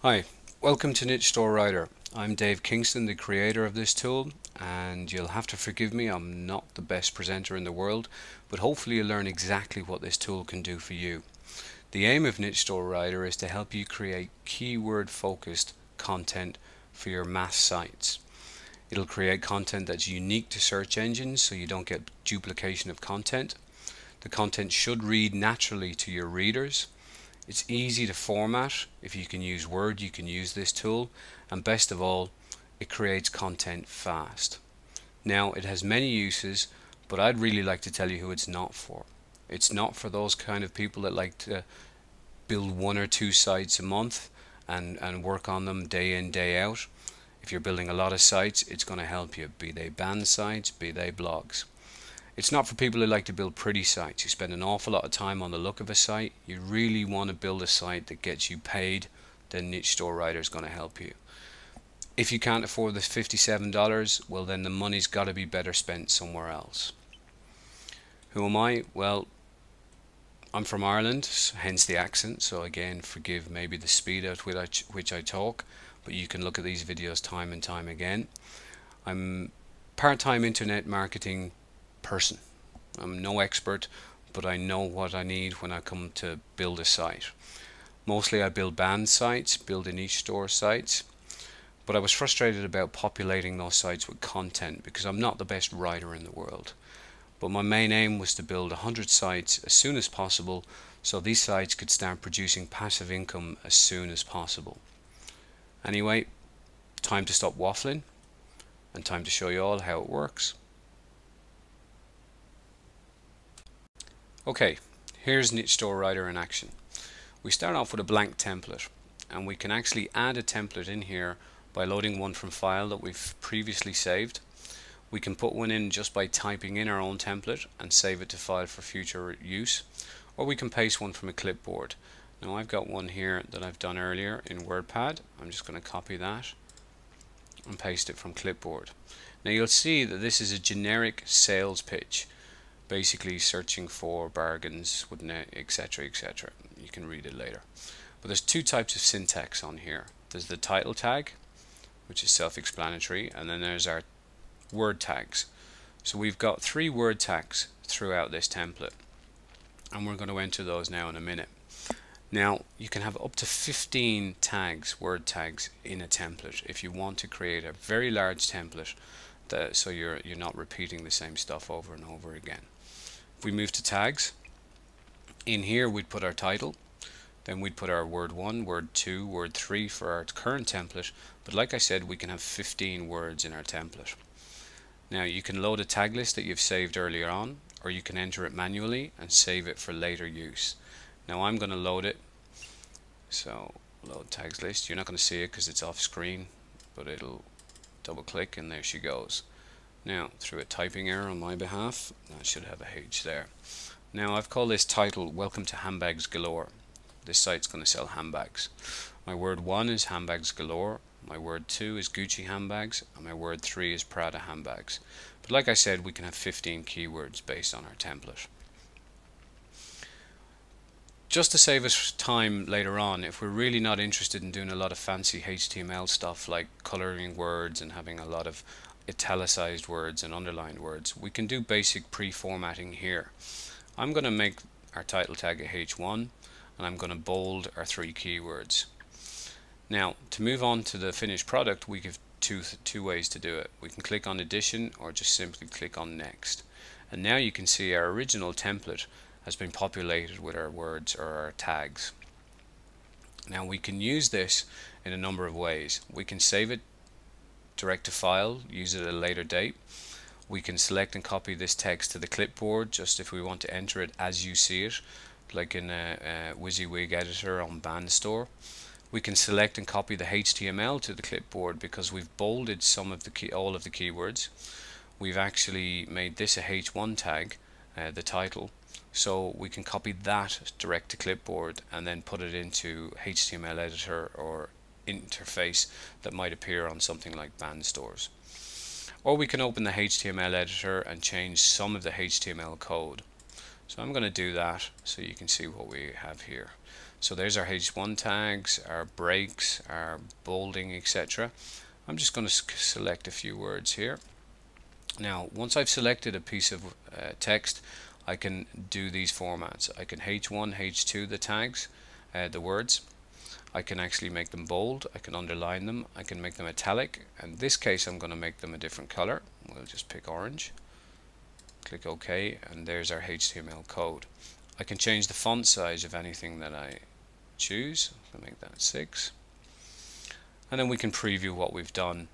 Hi, welcome to nichestorewriter. I'm Dave Kingston, the creator of this tool, and you'll have to forgive me, I'm not the best presenter in the world, but hopefully you'll learn exactly what this tool can do for you. The aim of nichestorewriter is to help you create keyword focused content for your mass sites. It'll create content that's unique to search engines so you don't get duplication of content. The content should read naturally to your readers. It's easy to format. If you can use Word, you can use this tool, and best of all, it creates content fast. Now, it has many uses, but I'd really like to tell you who it's not for. It's not for those kind of people that like to build one or two sites a month and work on them day in, day out. If you're building a lot of sites, it's going to help you, be they band sites, be they blogs. It's not for people who like to build pretty sites. You spend an awful lot of time on the look of a site. You really want to build a site that gets you paid, then nichestorewriter is going to help you. If you can't afford the $57, well then the money's got to be better spent somewhere else. Who am I? Well, I'm from Ireland, hence the accent, so again forgive maybe the speed at which I talk, but you can look at these videos time and time again. I'm part-time internet marketing person. I'm no expert, but I know what I need when I come to build a site. Mostly I build band sites, build niche store sites, but I was frustrated about populating those sites with content because I'm not the best writer in the world. But my main aim was to build 100 sites as soon as possible so these sites could start producing passive income as soon as possible. Anyway, time to stop waffling and time to show you all how it works. Okay, here's nichestorewriter in action. We start off with a blank template, and we can actually add a template in here by loading one from file that we've previously saved. We can put one in just by typing in our own template and save it to file for future use, or we can paste one from a clipboard. Now I've got one here that I've done earlier in WordPad. I'm just going to copy that and paste it from clipboard. Now you'll see that this is a generic sales pitch, basically searching for bargains, etc, etc. You can read it later. But there's two types of syntax on here. There's the title tag, which is self-explanatory, and then there's our word tags. So we've got 3 word tags throughout this template, and we're going to enter those now in a minute. Now you can have up to 15 tags, word tags, in a template if you want to create a very large template so you're not repeating the same stuff over and over again. If we move to tags, in here we'd put our title, then we'd put our word 1, word 2, word 3 for our current template, but like I said, we can have 15 words in our template. Now you can load a tag list that you've saved earlier on, or you can enter it manually and save it for later use. Now I'm going to load it, so load tags list. You're not going to see it because it's off screen, but it'll double click and there she goes. Now through a typing error on my behalf, I should have a H there. Now I've called this title Welcome to Handbags Galore. This site's going to sell handbags. My word 1 is handbags galore, my word 2 is Gucci handbags, and my word 3 is Prada handbags. But like I said, we can have 15 keywords based on our template. Just to save us time later on, if we're really not interested in doing a lot of fancy HTML stuff like coloring words and having a lot of italicized words and underlined words, we can do basic pre-formatting here. I'm going to make our title tag a H1, and I'm going to bold our 3 keywords. Now to move on to the finished product, we have two ways to do it. We can click on Edition or just simply click on Next, and now you can see our original template has been populated with our words or our tags. Now we can use this in a number of ways. We can save it direct to file, use it at a later date. We can select and copy this text to the clipboard just if we want to enter it as you see it, like in a WYSIWYG editor on BandStore. We can select and copy the HTML to the clipboard because we've bolded all of the keywords. We've actually made this a H1 tag, the title, so we can copy that direct to clipboard and then put it into HTML editor or interface that might appear on something like BandStores. Or we can open the HTML editor and change some of the HTML code. So I'm going to do that so you can see what we have here. So there's our H1 tags, our breaks, our bolding, etc. I'm just going to select a few words here. Now once I've selected a piece of text, I can do these formats. I can H1, H2 the tags, the words. I can actually make them bold, I can underline them, I can make them italic. In this case I'm going to make them a different color. We'll just pick orange, click OK, and there's our HTML code. I can change the font size of anything that I choose. I'll make that 6, and then we can preview what we've done.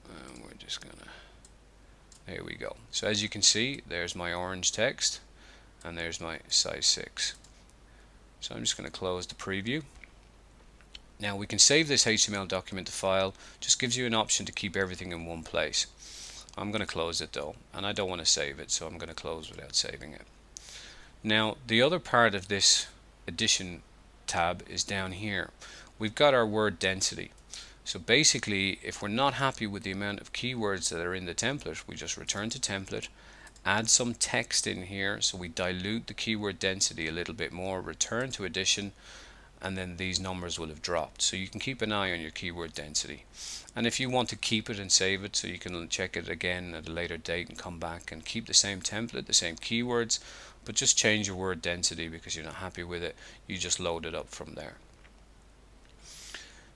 We're just gonna, there we go. So as you can see, there's my orange text and there's my size 6. So I'm just going to close the preview. Now we can save this HTML document to file. Just gives you an option to keep everything in one place. I'm going to close it though, and I don't want to save it, so I'm going to close without saving it. Now the other part of this edition tab is down here. We've got our word density. So basically, if we're not happy with the amount of keywords that are in the template, we just return to template, add some text in here, so we dilute the keyword density a little bit more, return to edition, and then these numbers will have dropped. So you can keep an eye on your keyword density, and if you want to keep it and save it so you can check it again at a later date and come back and keep the same template, the same keywords, but just change your word density because you're not happy with it, you just load it up from there.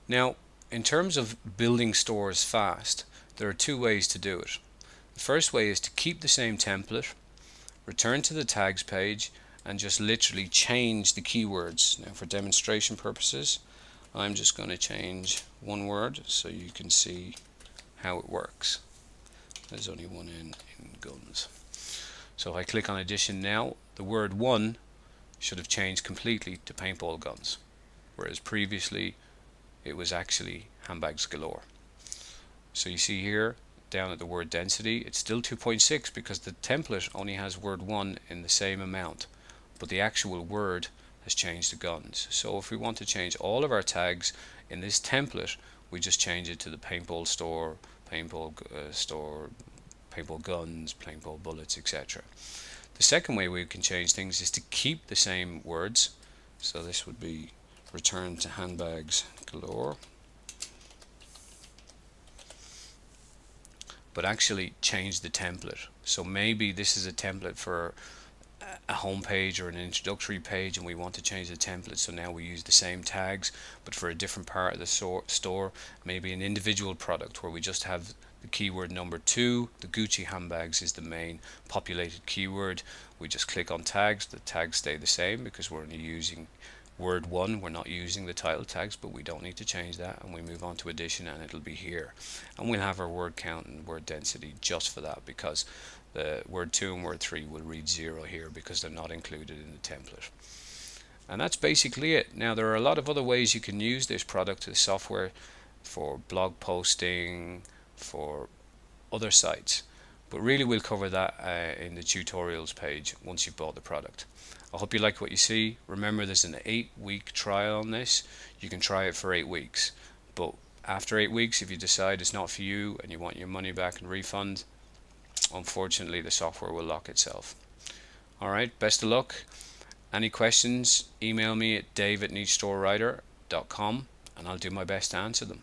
Now in terms of building stores fast, there are two ways to do it. The first way is to keep the same template, return to the tags page, and just literally change the keywords. Now for demonstration purposes, I'm just going to change one word so you can see how it works. There's only one in guns. So if I click on edition now, the word one should have changed completely to paintball guns, whereas previously it was actually handbags galore. So you see here down at the word density, it's still 2.6 because the template only has word one in the same amount, but the actual word has changed to guns. So if we want to change all of our tags in this template, we just change it to the paintball store, paintball guns, paintball bullets, etc. The second way we can change things is to keep the same words. So this would be return to handbags galore, but actually change the template. So maybe this is a template for a home page or an introductory page, and we want to change the template, so now we use the same tags but for a different part of the store, maybe an individual product where we just have the keyword number 2. The Gucci handbags is the main populated keyword. We just click on tags, the tags stay the same because we're only using word 1, we're not using the title tags, but we don't need to change that, and we move on to edition and it'll be here, and we'll have our word count and word density just for that, because the word 2 and word 3 will read 0 here because they're not included in the template. And that's basically it. Now there are a lot of other ways you can use this product, this software, for blog posting, for other sites, but really we'll cover that in the tutorials page once you've bought the product. I hope you like what you see. Remember, there's an 8-week trial on this. You can try it for 8 weeks, but after 8 weeks, if you decide it's not for you and you want your money back and refund, unfortunately the software will lock itself. Alright, best of luck. Any questions, email me at dave@nichestorewriter.com and I'll do my best to answer them.